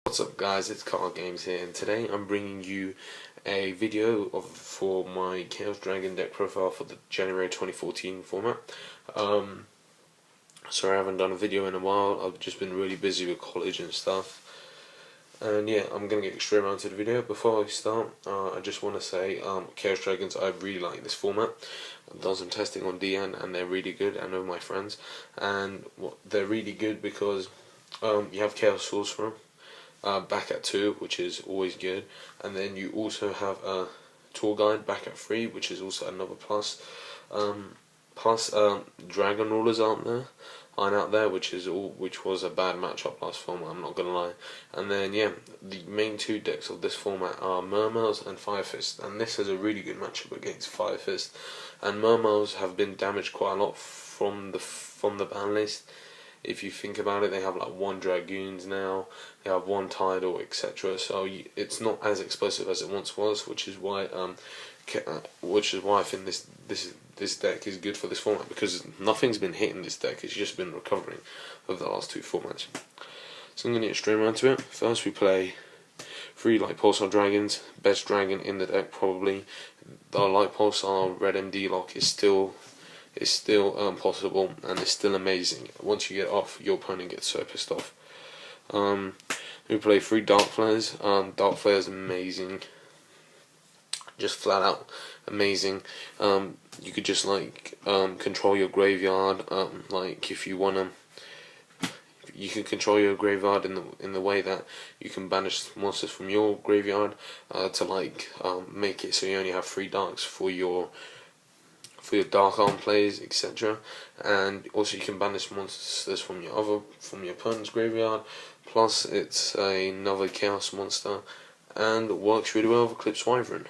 What's up guys, it's Carl Games here, and today I'm bringing you a video for my Chaos Dragon deck profile for the January 2014 format. Sorry I haven't done a video in a while. I've just been really busy with college and stuff. And yeah, I'm going to get straight around to the video. Before I start, I just want to say Chaos Dragons, I really like this format. I've done some testing on DN and they're really good. I know my friends, and they're really good because you have Chaos Sorcerer back at 2, which is always good, and then you also have a tour guide back at 3, which is also another plus. Dragon Rulers aren't out there, which was a bad matchup last format, I'm not gonna lie. And then yeah, the main two decks of this format are Mermails and Fire Fist, and this is a really good matchup against Fire Fist. And Mermails have been damaged quite a lot from the ban list. If you think about it, they have like 1 Dragoons now, they have 1 Tidal, etc. So it's not as explosive as it once was, which is why I think this deck is good for this format, because nothing's been hitting this deck. It's just been recovering over the last 2 formats. So I'm going to get straight around to it. First we play 3 Light Pulsar Dragons, best dragon in the deck probably. The Light Pulsar Red MD lock is still possible, and it's still amazing. Once you get off, your opponent gets so pissed off. We play 3 Dark Flares. Dark Flare is amazing, just flat out amazing. You could just control your graveyard. Like if you wanna, you can control your graveyard in the way that you can banish monsters from your graveyard to make it so you only have 3 darks for your Dark Arm plays, etc. And also you can banish monsters from your opponent's graveyard. Plus it's another Chaos monster and works really well with Eclipse Wyvern.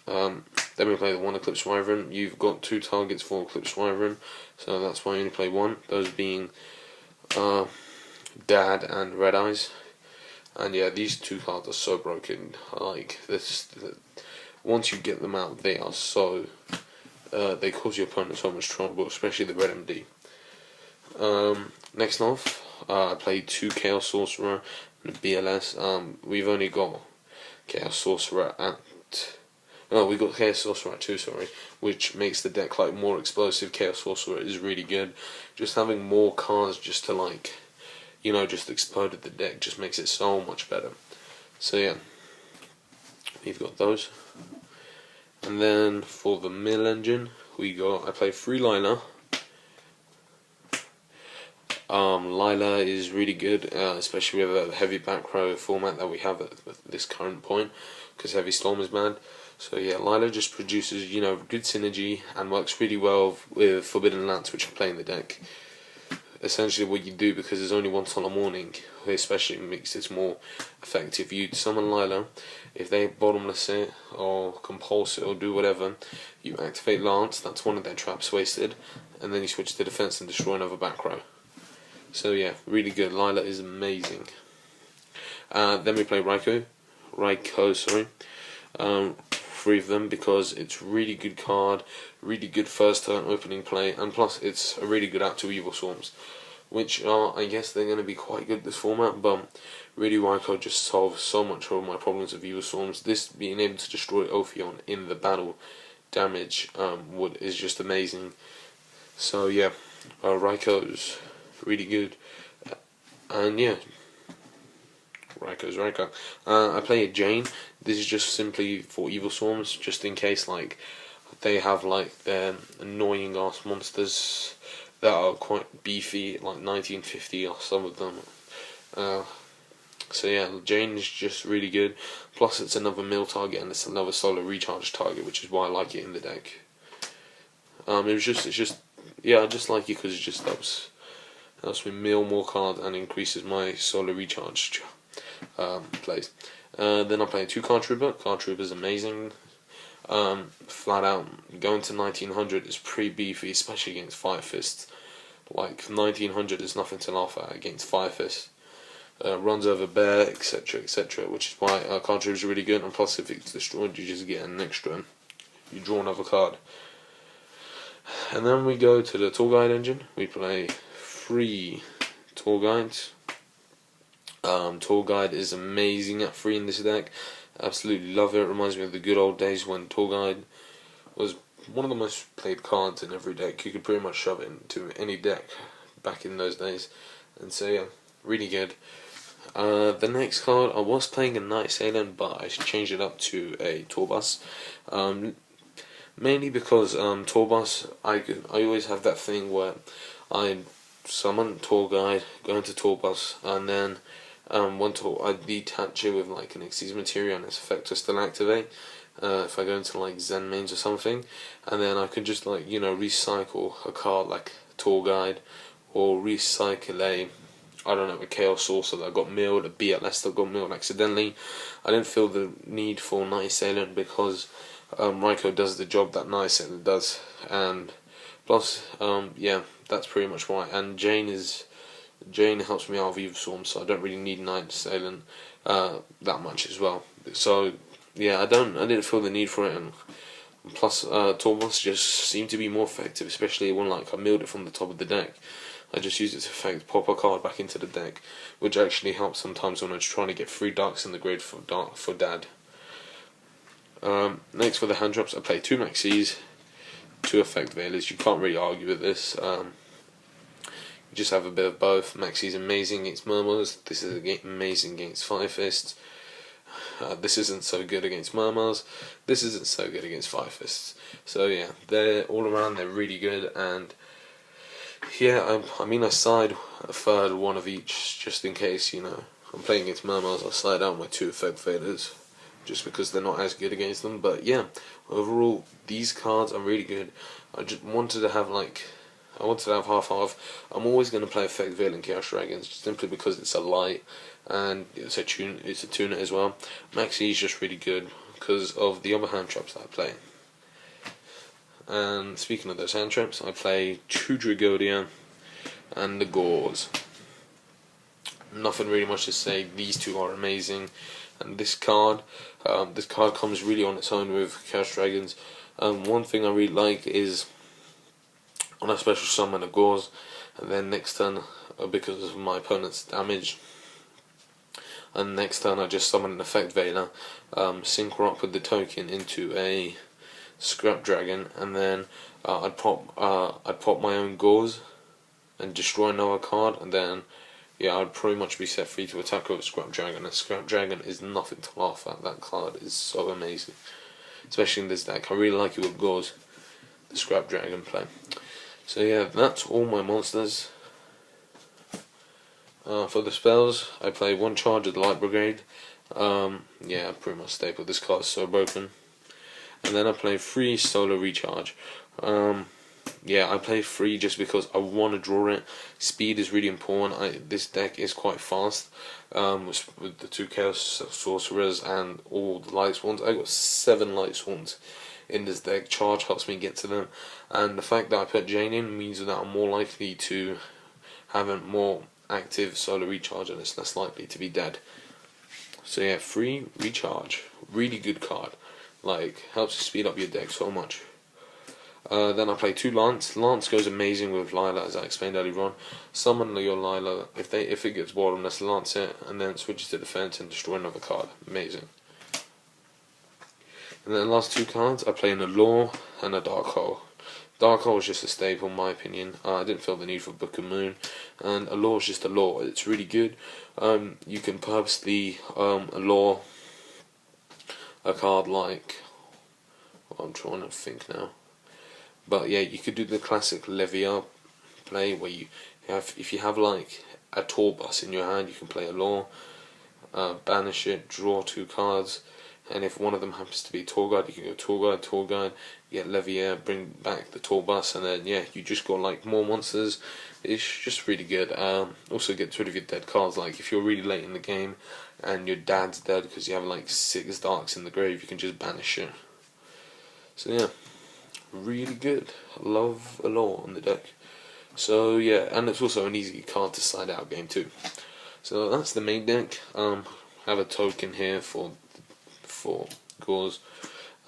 Then we play the 1 Eclipse Wyvern. You've got 2 targets for Eclipse Wyvern, so that's why you only play 1. Those being Dad and Red Eyes. And yeah, these 2 cards are so broken. Like this, once you get them out, they are so. They cause your opponent so much trouble, especially the Red MD. Next off, I played 2 Chaos Sorcerer and a BLS. We've only got Chaos Sorcerer we got Chaos Sorcerer at 2, sorry, which makes the deck more explosive. Chaos Sorcerer is really good. Just having more cards just to just explode the deck just makes it so much better. So yeah, we've got those. And then for the mill engine, I play 3 Lila. Lila is really good, especially with a heavy back row format that we have at this current point, because Heavy Storm is banned. So yeah, Lila just produces good synergy and works really well with Forbidden Lance, which I play in the deck. Essentially what you do, because there's only 1 Solar Morning, especially makes this more effective. You summon Lila, if they bottomless it or compulse it or do whatever, you activate Lance, that's 1 of their traps wasted, and then you switch to defense and destroy another back row. So yeah, really good. Lila is amazing. Then we play Raikou, sorry. 3 of them, because it's really good card, really good first turn opening play, and plus it's a really good out to Evil Swarms, which I guess they're going to be quite good this format, but really Raikou just solves so much of my problems with Evil Swarms. This being able to destroy Ophion in the battle damage is just amazing. So yeah, Raikou's really good, and yeah, Raikou's Raikou. I play a Jane. This is just simply for Evil Swarms, just in case they have their annoying ass monsters that are quite beefy, like 1950 or some of them. So yeah, Jane is just really good. Plus it's another mill target and it's another solar recharge target, which is why I like it in the deck. I just like it because it just helps me mill more cards and increases my solar recharge plays. Then I play a 2 Card Trooper. Card Trooper is amazing. Flat out, going to 1900 is pretty beefy, especially against Fire Fist. 1900 is nothing to laugh at against Fire Fist. Runs over bear, etc, which is why Card Trooper is really good, and plus if it's destroyed you just get an extra, you draw another card. And then we go to the Tour Guide engine. We play 3 Tour Guides. Tour Guide is amazing at 3 in this deck. Absolutely love it. It reminds me of the good old days when Tour Guide was one of the most played cards in every deck. You could pretty much shove it into any deck back in those days. And so yeah, really good. The next card, I was playing a Night Assailant, but I changed it up to a Tour Bus. Mainly because Tour Bus, I always have that thing where I summon Tour Guide, go into Tour Bus, and then I detach it with like an Xyz Materia and its effect to still activate. If I go into like Zen mains or something, and then I can just like recycle a card like Tour Guide, or recycle I don't know, a Chaos Saucer that got milled, a BLS that got milled accidentally. I didn't feel the need for Night Assailant because Raikou does the job that Night Assailant does, and plus, yeah, that's pretty much why. And Jane helps me out with Evolswarm, so I don't really need Night Assailant that much as well. So yeah, I didn't feel the need for it, and plus Tour Bus just seemed to be more effective, especially when like I milled it from the top of the deck. I just used its effect, pop a card back into the deck, which actually helps sometimes when I'm trying to get 3 darks in the grid for Dad. Next for the hand drops, I play 2 Maxis, 2 Effect Veilers. You can't really argue with this. You just have a bit of both. Maxi's amazing against Murmurs. This is amazing against Fire Fists. This isn't so good against Murmurs. This isn't so good against Fire Fists. So yeah, they're all around. They're really good, and yeah, I mean I side a third one of each just in case, I'm playing against Murmurs. I'll side out my 2 Effect Faders just because they're not as good against them. But yeah, overall these cards are really good. I just wanted to have half-half. I'm always going to play Effect Veil and Chaos Dragons simply because it's a light and it's a tuner as well. Maxi is just really good because of the other hand traps that I play. And speaking of those hand traps, I play 2 Dragodia and the Gauze. Nothing really much to say. These 2 are amazing, and this card comes really on its own with Chaos Dragons. One thing I really like is when I special summon a Gauze, and then next turn, because of my opponent's damage, and next turn I just summon an Effect Veiler, sync her up with the token into a Scrap Dragon, and then I'd pop my own Gauze and destroy another card, and then yeah, I'd pretty much be set free to attack with a Scrap Dragon. A Scrap Dragon is nothing to laugh at. That card is so amazing, especially in this deck. I really like it with Gauze, the Scrap Dragon play. So yeah, that's all my monsters. For the spells, I play 1 charge of the Light Brigade. Yeah, pretty much staple. This card's so broken. And then I play 3 Solar Recharge. Yeah, I play 3 just because I want to draw it. Speed is really important. This deck is quite fast. With the 2 Chaos Sorcerers and all the Light Swans. I got 7 Light Swans in this deck. Charge helps me get to them. And the fact that I put Jane in means that I'm more likely to have a more active Solar Recharge, and it's less likely to be dead. So yeah, 3 Recharge. Really good card. Like, helps you speed up your deck so much. Then I play 2 Lance. Lance goes amazing with Lila, as I explained earlier on. Summon your Lila. If it gets bottomless, Lance it, and then switches to defense and destroy another card. Amazing. And then the last 2 cards, I play in a Law and a Dark Hole. Dark Hole is just a staple, in my opinion. I didn't feel the need for Book of Moon, and a Law is just a Law. It's really good. You can purposely Law a card like, well, I'm trying to think now, but yeah, you could do the classic Levia play where if you have like a Tour Bus in your hand, you can play a Law, banish it, draw 2 cards, and if one of them happens to be Tour Guide, you can go Tour Guide, get Levia, bring back the Tour Bus, and then yeah, you just got like more monsters. It's just really good. Also gets rid of your dead cards. Like if you're really late in the game and your dad's dead because you have like 6 darks in the grave, you can just banish it. So yeah, really good. I love a Law on the deck. So yeah, and it's also an easy card to side out game too. So that's the main deck. Have a token here for Gauze.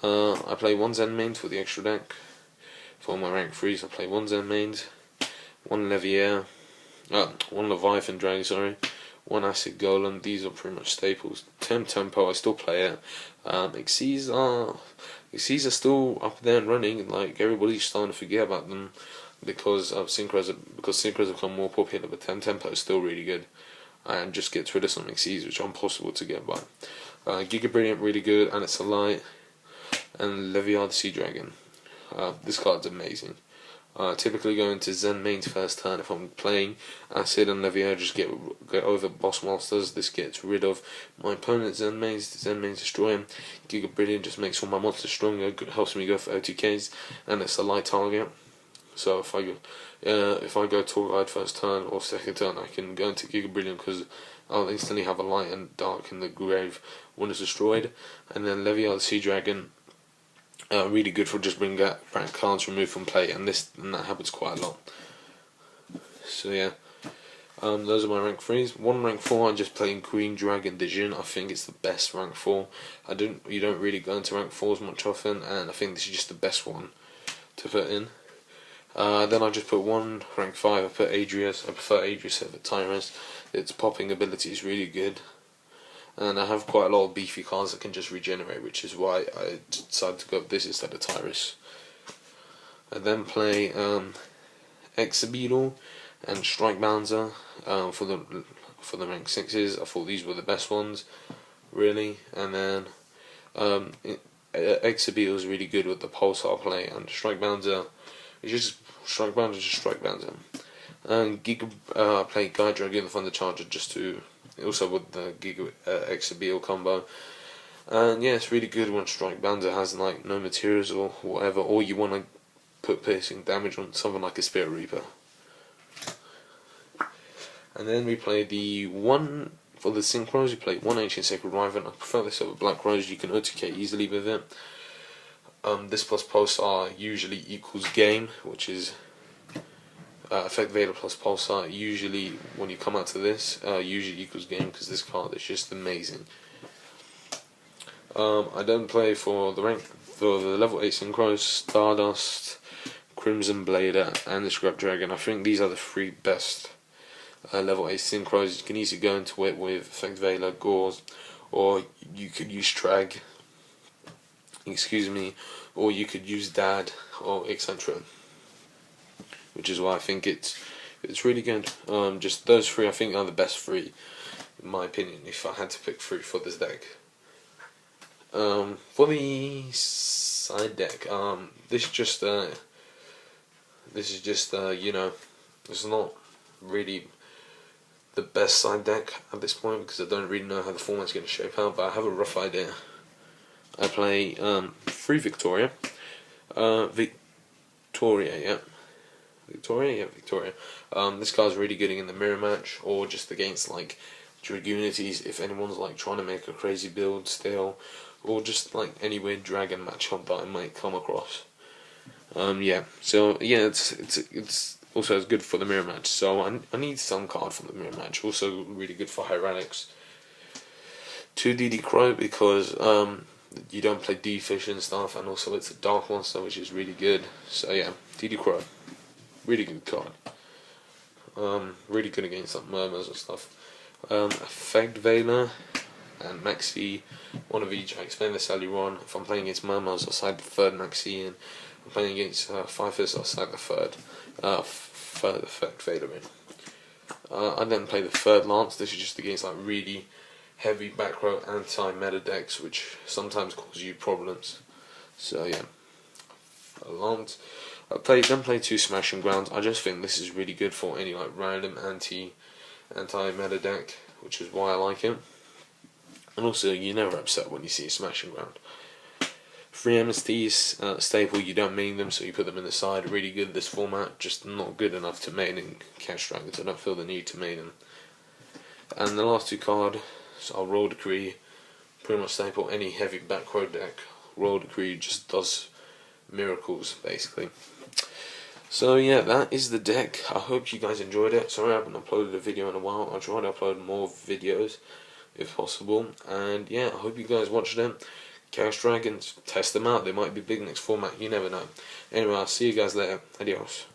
I play 1 Zen mains for the extra deck. For my rank 3s, I play 1 Zen mains, 1 Leviair, 1 Leviathan Dragon, sorry, one Acid Golem. These are pretty much staples. Tempo, I still play it. Xyz are still up there and running. Like, everybody's starting to forget about them because of Synchros have become more popular. But Tempo is still really good, and just gets rid of some Xyz which are impossible to get by. Giga Brilliant really good, and it's a light. And Leviard Sea Dragon. This card's amazing. Typically go into Zen mains first turn. If I'm playing Acid and Leviard, just get over boss monsters. This gets rid of my opponent's Zen mains. Destroy him. Giga Brilliant just makes all my monsters stronger. Helps me go for OTKs, and it's a light target. So if I go Tour Guide first turn or second turn, I can go into Giga Brilliant because I'll instantly have a light and dark in the grave when it's destroyed. And then Leviard Sea Dragon. Really good for just bringing back cards removed from play, and that happens quite a lot. So yeah, those are my rank 3s. One rank 4, I'm just playing Green Dragon Division. I think it's the best rank 4. You don't really go into rank 4s much often, and I think this is just the best one to put in. Then I just put one rank 5. I put Adrius. I prefer Adrius over Tyrus. Its popping ability is really good. And I have quite a lot of beefy cards that can just regenerate, which is why I decided to go with this instead of Tyrus. I then play Exabeetle and Strike Bouncer for the rank 6s. I thought these were the best ones, really. And then Exabeetle is really good with the Pulsar play, and Strike Bouncer is just Strike Bouncer. And I play Guy Dragon the Thunder Charger just to. Also with the Giga Exabeetle combo, and yeah, it's really good when Strike Bouncer has like no materials or whatever, or you want to put piercing damage on something like a Spirit Reaper. And then we play the one for the Synchros. We play one Ancient Sacred Wyvern. I prefer this over Black Rose. You can OTK easily with it. This plus Pulsar usually equals game, which is. Effect Vader plus Pulsar usually, when you come out to this, usually equals game, because this card is just amazing. I don't play for the level 8 Synchros, Stardust, Crimson Blader, and the Scrub Dragon. I think these are the 3 best level 8 Synchros. You can easily go into it with Effect Vader, Gauze, or you could use Trag, or you could use Dad or Etc. Which is why I think it's really good. Just those 3 I think are the best 3 in my opinion, if I had to pick 3 for this deck. For the side deck, this is just you know, it's not really the best side deck at this point because I don't really know how the format's going to shape out, but I have a rough idea. I play 3 Victoria. Victoria. This card's really good in the mirror match, or just against like Dragoonities if anyone's like trying to make a crazy build still, or just like any weird dragon matchup that I might come across. It's also as good for the mirror match. So I need some card for the mirror match. Also really good for Hieronyx. 2 DD Crow because you don't play D-Fish and stuff, and also it's a dark monster which is really good. So yeah, DD Crow. Really good card. Really good against like Murmurs and stuff. Effect Veiler and Maxi, one of each. I explained this earlier on. If I'm playing against Murmurs, I'll side the 3rd Maxi, and if I'm playing against Fifers, I'll side the 3rd Effect Veiler in. I then play the 3rd Lance. This is just against like really heavy back row anti-meta decks, which sometimes cause you problems. So yeah, Lance. Then play 2 Smashing Grounds. I just think this is really good for any like random anti-meta deck, which is why I like it. And also, you're never upset when you see a Smashing Ground. 3 Amnesties, staple, you don't main them, so you put them in the side. Really good this format, just not good enough to main in Cash Dragons. I don't feel the need to main them. And the last 2 cards, so I'll Roll Decree, pretty much staple any heavy back row deck. Roll Decree just does miracles, basically. So yeah, that is the deck. I hope you guys enjoyed it. Sorry I haven't uploaded a video in a while. I'll try to upload more videos if possible. And yeah, I hope you guys watched it. Chaos Dragons, test them out. They might be big next format. You never know. Anyway, I'll see you guys later. Adios.